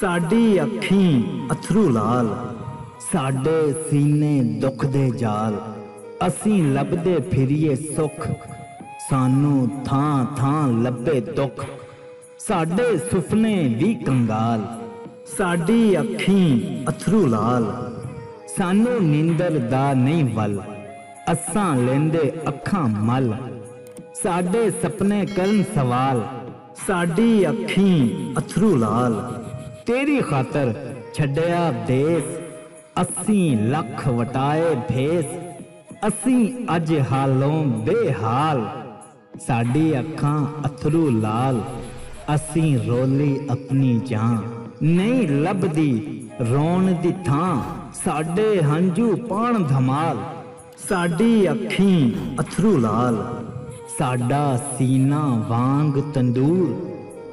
साडी अखीं अथरू लाल, साडे सीने दुख दे जाल। असीं लभदे फिरीए सुख, सानू थां थां लभे दुख। साडे सुपने भी कंगाल, साडी अखीं अथरू लाल। सानू नींदर दा नहीं वल, असां लेंदे अखां मल। साडे सपने करन सवाल, साडी अखीं अथरू लाल। तेरी खातर छड्या देस, असीं लख वटाए भेस। असीं अज हालों बेहाल, साडी अखां अथरू लाल। असीं रोली अपनी जान, नहीं लभदी रोण दी थां। साडे हंजू पाण धमाल, साडी अखीं अथरू लाल। साडा सीना वांग तंदूर,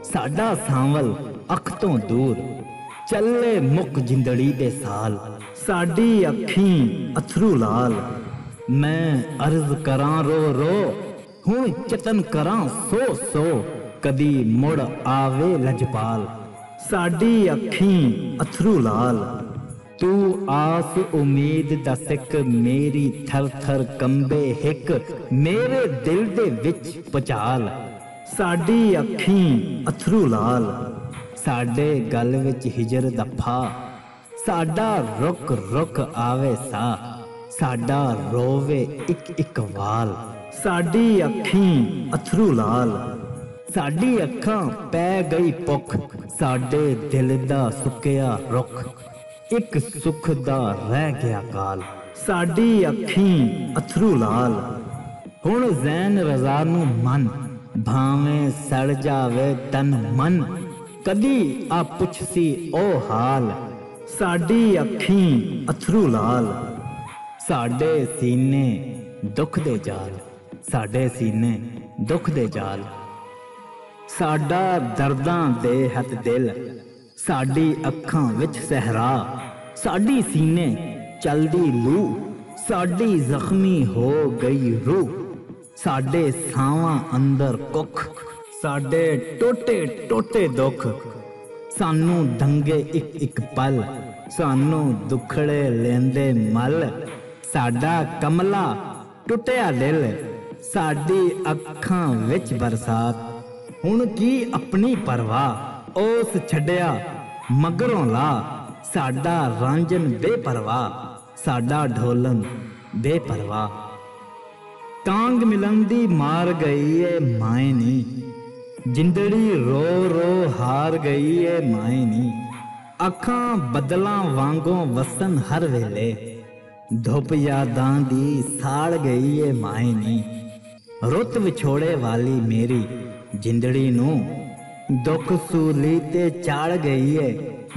साडा सांवल अख तो दूर। चले मुक जिंदड़ी दे साल, साडी अखीं अथरू लाल। मैं अर्ज करां रो रो, हुण चतन करां सो सो। कदी मुड़ आवे लजपाल, साडी अखीं अथरू लाल। तू आस उम्मीद दा सिक, मेरी थर थर कंबे हिक। मेरे दिल दे विच पचाल, साडी अखीं अथरू लाल। साडे गल विच हिजर दा फा, साडा रुक रुक आवे सा। साडा रोवे इक इक वाल, साडी अखीं अथरू लाल। साडी अखां पै गई पुख, साडे दिल दा सुकिया रुख। एक सुख दा रह गया काल, साडी अखीं अथरू लाल। हुण ज़ैन रज़ा नू मन, भावें सड़ जावे तन मन। कदी आ पुछसी ओ हाल, साडी अखीं अथरू लाल। साडे सीने दुख दे जाल, साडे सीने दुख दे जाल। साडा दर्दां दे हथ दिल, साडी अखां विच सहरा। साडी सीने चलदी लू, साडी जख्मी हो गई रूह। साडे सावां अंदर कुख, साडे टोटे टोटे दुख। सानू दंगे इक इक पल, सानू दुखड़े लेंदे मल। साडा कमला टुटिया दिल, साडी अखां विच बरसात। हुण की अपनी परवाह, ओस छड्या मगरों ला। साडा रांझन बेपरवाह, साडा ढोलन बेपरवाह। कांग मिलंदी मार गई है माए नी, जिंदड़ी रो रो हार गई है माए नी। अखां बदलां वांगों वसन हर वेले, धुप यादां दी साड़ गई है माए नी। रुत विछोड़े वाली मेरी जिंदड़ी नू, दुख सूली ते चाड़ गई है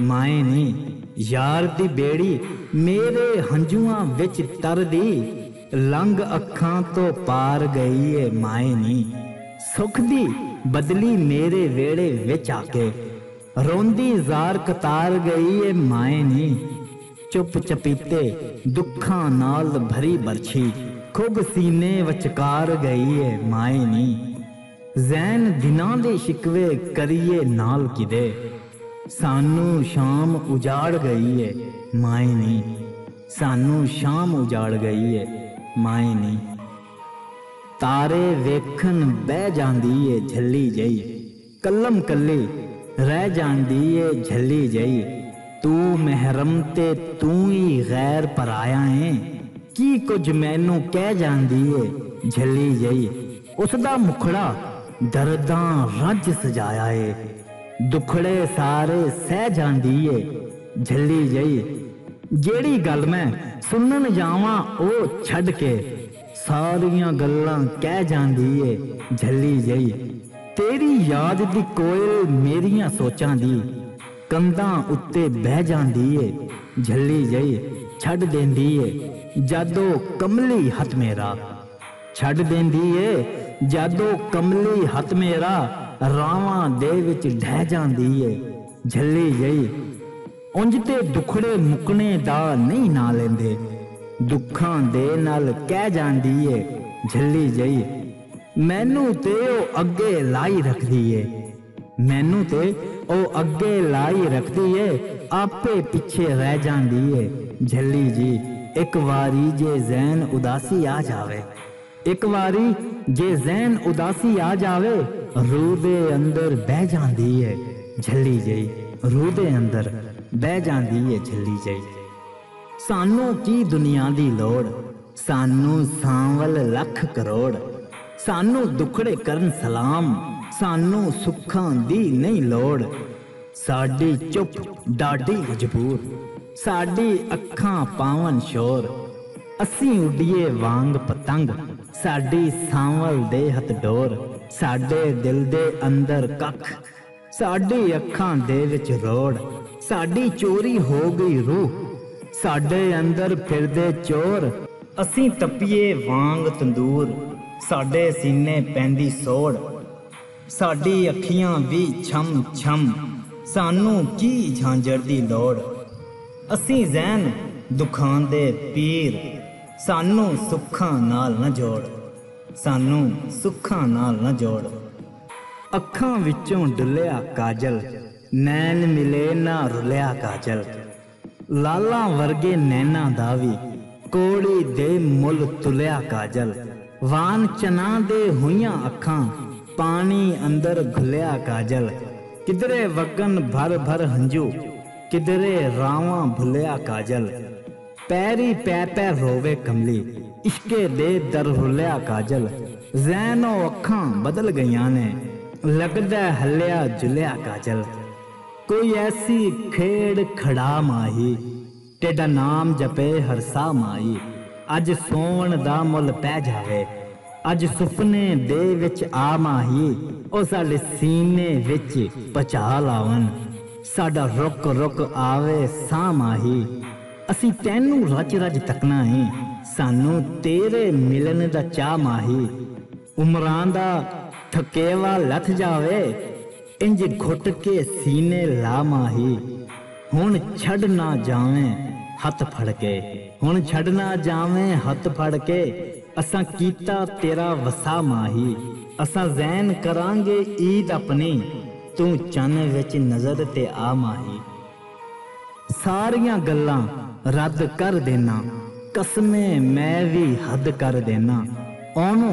माए नी। यार दी बेड़ी मेरे हंजुआं विच तरदी, लंघ अखां तो पार गई है माए नी। सुख दी बदली मेरे वेड़े विच आके, रोंदी जार कतार गई है माए नी। चुप चपीते दुखां नाल भरी बरछी, खुग सीने वचकार गई है माए नी। ज़ैन दिनां दे शिकवे करिए नाल किदे, सानू शाम उजाड़ गई है माए नी। सानू शाम उजाड़ गई है माए नी। तारे वेखन बह जांदी है झल्ली जई, कलम कली रह जांदी है झल्ली जई। तू महरम ते तू ही गैर पराया है, की कुछ मैनू कह जांदी है झल्ली जई। उसदा मुखड़ा दर्दां रज सजाया है, दुखड़े सारे सह जांदी है झल्ली जई। जेड़ी गल मैं सुनन जावां ओ छड़ के, सारियां गल्लां कह जांदी है झल्ली जई। तेरी याद दी कोयल मेरियां सोचां दी, कंधां उत्ते बह जांदी है झल्ली जई। छड़ देंदी है जादो कमली हथ मेरा, छड़ देंदी है जादो कमली हथ मेरा। रावां दे विच ढह जांदी है झल्ली जई। उंज ते दुखड़े मुकने दा नहीं ना लेंदे, दुखां दे नाल कह जांदी है झल्ली जई। मैनू ते ओ अगे लाई रखदी है, मैनू ते ओ अगे लाई रखती है आपे पीछे रह जांदी है। झल्ली जी एक वारी जे जैन उदासी आ जावे, एक वारी जे जैन उदासी आ जावे रूह दे अंदर बह जांदी है झल्ली जी, रूह दे अंदर बह जांदी है झल्ली जी। सानू की दुनिया दी लोड़, सानू सांवल लख करोड़, सानू दुखड़े करन सलाम, सानू सुखां दी नहीं लोड़। साडी चुप डाडी मजबूर, साडी अखां पावन शोर, असीं उड़िए वांग पतंग, साडी सांवल दे हथ डोर। साडे दिल दे अंदर कख, साडी अखां दे विच रोड़, साडी चोरी हो गई रूह, साडे अंदर फिरदे चोर। असीं तपीए वांग तंदूर, साडे सीने पैंदी सोड़, साडी अखियां भी छम छम, सानू की झांझर दी लोड़। असीं जैन दुखां दे पीर, सानू सुखां नाल न जोड़, सानू सुखां नाल न जोड़। अखां विचों डुलिया काजल, नैन मिले ना रुलिया काजल, लाला वर्गे नैना दावी, कोड़ी दे मुल तुलिया काजल। वान चना दे हुइयां अखां, पानी अंदर घुलिया काजल। किधरे वगन भर भर हंजू, किधरे रावां भुलिया काजल। पैरी पै पै रोवे कमली, इश्के दे दर हुलिया काजल। जैनो अखां बदल गईयां ने, लगदा हलिया जुलिया काजल। कोई ऐसी खेड़ खड़ा माही, तेरा नाम जपे हरसा माई। अज सोवन दा मुल पै जावे, अज सुपने दे विच आ माही। ओ साडे सीने विच पचा लावन, साडा रुक रुक आवे सा माही। असी तैनू रज रज तकना है, सानू तेरे मिलन दा चा माही। उमरां दा थकेवा लथ जावे, इंज घुट के सीने ला माही। हुण छड़ ना जावें हथ फड़ के, हुण छड़ ना जावें हथ फड़ के। असां कीता तेरा वसा माही, असां जैन करांगे ईद अपनी, तू चन विच नजर ते आ माही। सारियां गल्लां रद्द कर देना, कसमे मैं भी हद कर देना। ओनू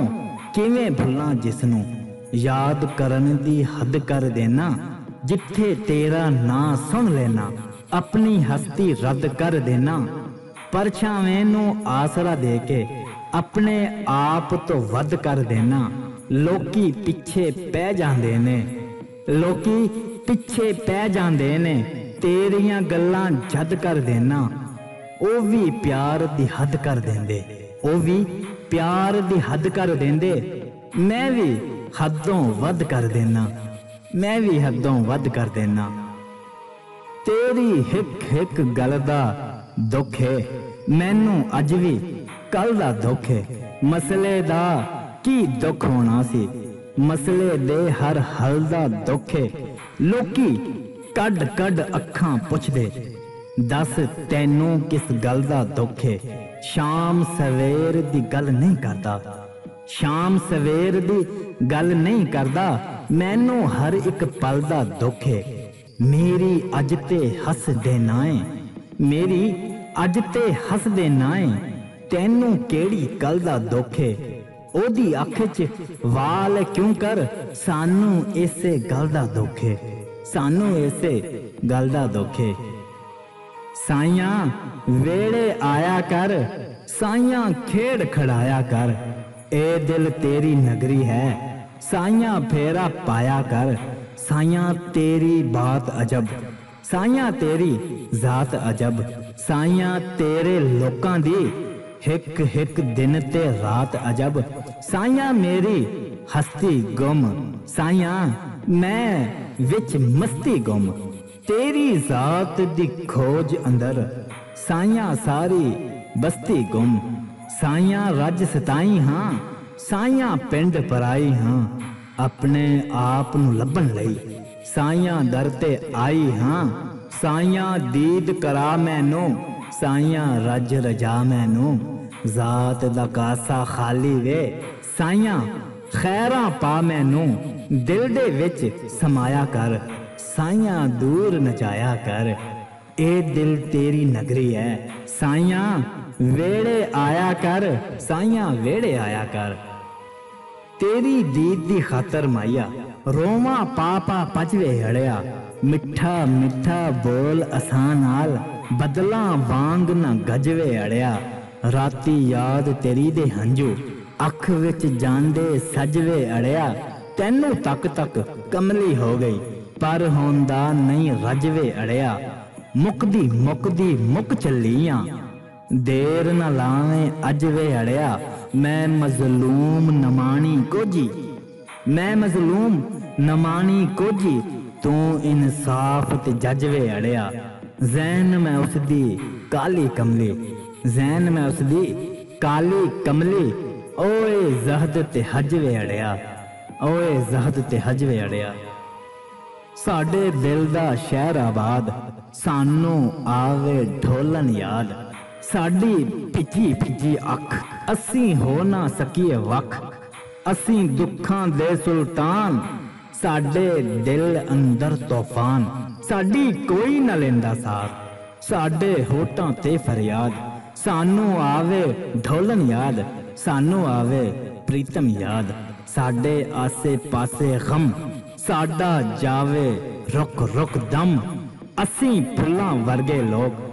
किवें भुल्लां जिसनू, याद करन दी हद कर देना। जिथे तेरा नां सुन लेना, अपनी हस्ती रद्द कर देना। परछावें नू आसरा दे के, अपने आप तो वध कर देना। लोकी पिछे पै जांदे ने, लोकी पिछे पै जांदे ने, तेरियां गल्लां जद कर देना। ओ भी प्यार दी हद कर देंदे, ओ भी प्यार दी हद कर देंदे। मैं भी हदों वध कर देना, मैं भी हदों वध कर देना। तेरी हिक हिक गल दा दुख है, मैनू अज भी कल दा दुख है। मसले दा की दुख होना सी, मसले दे हर हल दा दुख है। लोकी कड कड अखां पुछदे, दस तैनू किस गल दा दुख है। शाम सवेर दी गल नहीं करदा, शाम सवेर दी गल नहीं करदा। मैनू हर एक पल दा दुख है। मेरी अज ते हस दे नाए, मेरी अज ते हस दे नाए। तैनू केड़ी गल दा दुख है, ओदी अख च वाल क्यों कर। सानू इसे गल दा दुख है, सानू इसे गल दा दुख है। साइयां वेड़े आया कर, साइयां खेड़ खड़ाया कर। ए दिल तेरी नगरी है, साइयां फेरा पाया कर। साइयां तेरी बात अजब, साइयां तेरी जात अजब। साइयां तेरे लोकां दी हिक हिक दिन ते रात अजब। साइयां मेरी हस्ती गुम, साइयां मैं विच मस्ती गुम। तेरी जात दी खोज अंदर, साइयां सारी बस्ती गुम। साइयां रज सताई हाँ, साइयां पिंड पराई हाँ। अपने आप नू लभन लई साइयां दर ते आई हाँ। साइयां दीद करा मैनू, साइयां रज रजा मैनू। जात दा कासा खाली वे, साइयां खैरां पा मैनू। दिल दे विच समाया कर, साइयां दूर न जाया कर, ए दिल तेरी नगरी है। साइयां वेड़े आया कर, साइयां वेड़े आया कर। तेरी दीद दी खातर माइया रोवा पापा पजवे हड़िया। मिठा मिठा बोल असां नाल, बदला वांग न गजवे अड़िया। राती याद तेरी दे हंजू, अख विच जांदे सजवे अड़िया। तैनू तक तक कमली हो गई, पर होंदा नहीं रजवे अड़िया। मुकदी मुकदी मुक चलियां, देर न लावें अजवे अड़िया। मैं मजलूम नमानी कोजी, मैं मजलूम नमानी कोजी, तू इंसाफ ते जजवे अड़िया। जैन मैं उसदी काली कमली, जैन मैं उसदी काली कमली। ओए जहद ते हजवे अड़िया, ओए जहद ते हजवे अड़िया। साडे दिल दा शहर आबाद, सानू आवे ढोलन याद। साडी भिजी भिजी अख, असी हो ना सकीए वख। असी दुखां दे सुल्तान, साडे दिल अंदर तूफान। साडी कोई न लेंदा साथ, साडे होठां ते फरियाद। सानू आवे ढोलन याद, सानू आवे प्रीतम याद। साडे आसे पासे गम, साडा जावे रुक रुक दम। असी फुल्लां वर्गे लोग,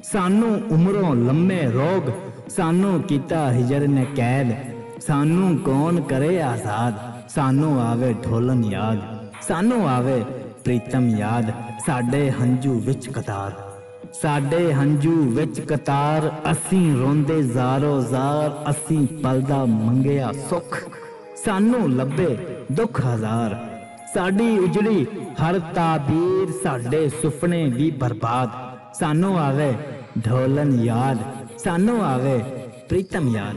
सानू उमरों लम्मे रोग। सानू कीता हिजर ने कैद, सानू कौन करे आजाद। सानू आवे ढोलन याद, सानू आवे प्रीतम याद। साडे हंजू विच कतार, साडे हंजू विच कतार। असी रोंदे जारो जार, असी पलदा मंगिया सुख। सानू लब्बे दुख हजार, साडी उजड़ी हर ताबीर। साडे सुपने भी बर्बाद, सानू आवे ढोलन याद। सानू आवे प्रीतम याद।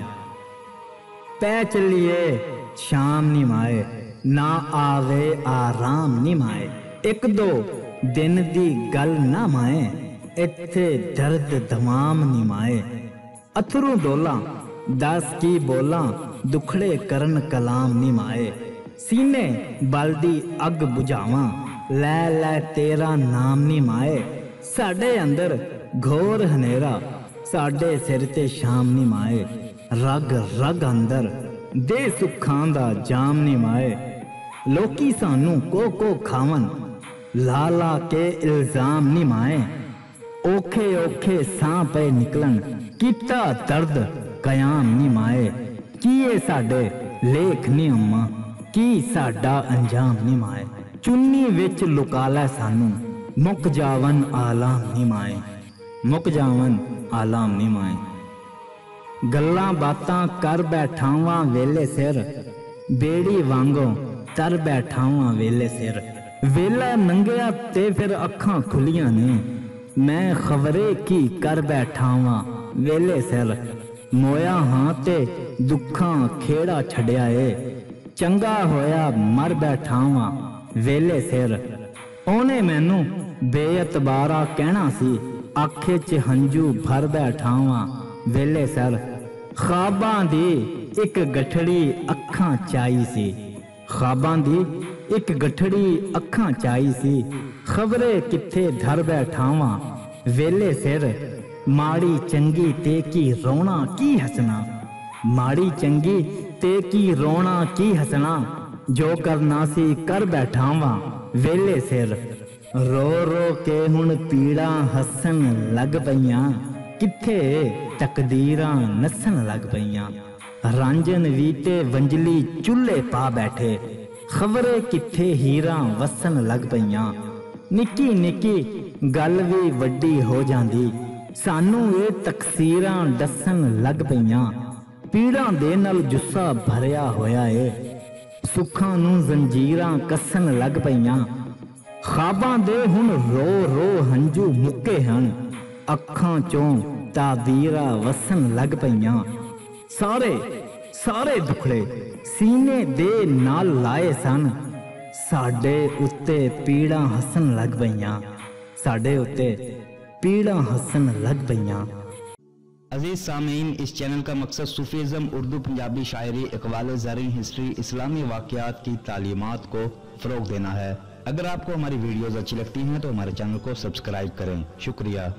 पै चलिए शाम नी माए, ना आवे आराम नी माए। एक दो दिन दी गल ना माए, इत्थे दर्द दमाम नी माए। अथरू डोला दस की बोला, दुखड़े करन कलाम नी माए। सीने बलदी अग बुझावा, लै लै तेरा नाम नी माए। साडे अंदर घोर हनेरा, साडे सिर ते शाम नी माए। रग रग अंदर दे सुखां दा जाम नी माए। लोकी सानू को खावन, ला ला के इल्जाम नी माए। औखे औखे सां पे निकलन, कीता दर्द कयाम नी माए। किए साडे लेख नी अम्मा, की साडा अंजाम नी माए। चुन्नी विच लुका लै सानू, मुक जावन आलाम नी माए। मुक जावन आलाम नी माए। गल्लां बातां कर बैठावां वेले सिर, बेड़ी वांगों तर बैठावां वेले सिर। वेला नंगिया ते फिर अखां खुलियां ने, मैं खबरे की कर बैठावां वेले सिर। मोया हां ते दुखां खेड़ा छड़िया ए, चंगा होया मर बैठावां वेले सिर। ओने मैनू बेअतबारा कहना सी, आखे च हंजू भर बैठावां वेले सिर। ख्वाबां दी एक गठड़ी अखां चाई सी, ख्वाबां दी एक गठड़ी अखां चाई सी। खबरे किथे धर बैठावां वेले सिर। माड़ी चंगी ते की रोना की हसना, माड़ी चंगी ते की रोना की हसना। जो करना सी कर बैठावां वेले सिर। रो रो के हुण पीड़ा हसन लग पईयां, किथे तकदीरां नसन लग पईयां। रांझन वी ते वंजली चुल्हे पा बैठे, खबरे किथे हीरां वसन लग पईयां। निक्की निक्की गल भी वड्डी हो जांदी, सानू ये तकसीरां दसन लग पईयां। पीड़ां दे नाल जुस्सा भरिया होया है, सुखां नूं जंजीरां कसन लग पईयां। ख्वाबां दे हुण रो रो हंजू मुक्के हन, अखां चों ताबीरां वसन लग पईयां। सारे सारे दुखड़े सीने दे नाल लाए सन, साडे उत्ते पीड़ां हसन लग पईयां। साडे उत्ते पीड़ां हसन लग पईयां। अजीज सामीन, इस चैनल का मकसद सूफीज़म, उर्दू, पंजाबी शायरी, इकबाल ज़रीन, हिस्ट्री, इस्लामी वाक़यात की तालीमात को फ़रोग़ देना है। अगर आपको हमारी वीडियोस अच्छी लगती हैं तो हमारे चैनल को सब्सक्राइब करें। शुक्रिया।